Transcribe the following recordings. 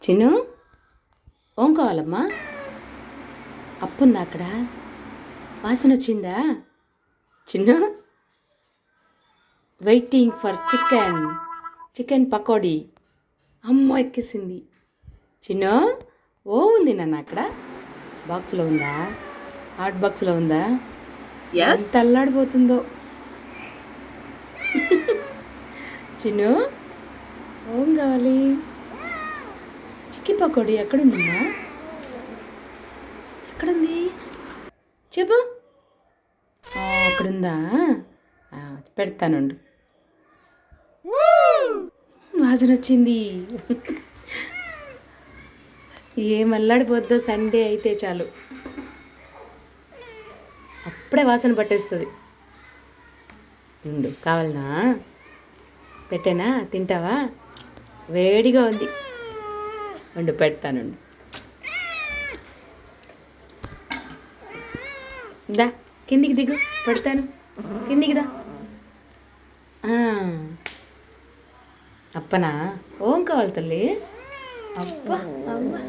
చిన్ను ఓం కావాలమ్మా. అప్పుందా అక్కడ? వాసన వచ్చిందా? Chinnu waiting for chicken pakodi. అమ్మ ఎక్కేసింది. చిన్ను ఓ ఉంది నాన్న అక్కడ. బాక్స్లో ఉందా? హాట్ బాక్స్లో ఉందా? ఎంత అల్లాడిపోతుందో. చిన్ను ఓం కావాలి. చికెన్ పకోడీ ఎక్కడుందమ్మా? ఎక్కడుంది చెప్పు. అక్కడుందా? పెడతానుండు. వాసన వచ్చింది. ఏం అల్లాడిపోద్దో సండే అయితే చాలు, అప్పుడే వాసన పట్టేస్తుంది. ఉండు, కావాలనా? పెట్టేనా? తింటావా? వేడిగా ఉంది. ఉండు పెడతానుండు. దా కిందికి దిగు, పెడతాను. కిందికి దా. అప్పనా? ఓం కావాలి తల్లి. అబ్బా అబ్బా,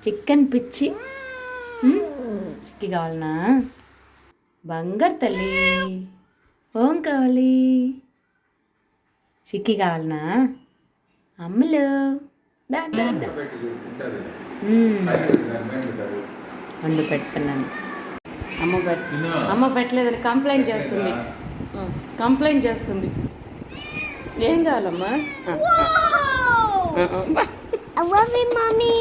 చికెన్ పిచ్చి. చిక్కి కావాలనా? బంగారు తల్లి. ఓం కావాలి. చిక్కి కావాలనా? అమ్మలు దా దా దా. వండు పెడుతున్నాను. అమ్మ పెట్టలేదని కంప్లైంట్ చేస్తుంది. ఏం కావాలమ్మా? I love you, Mommy.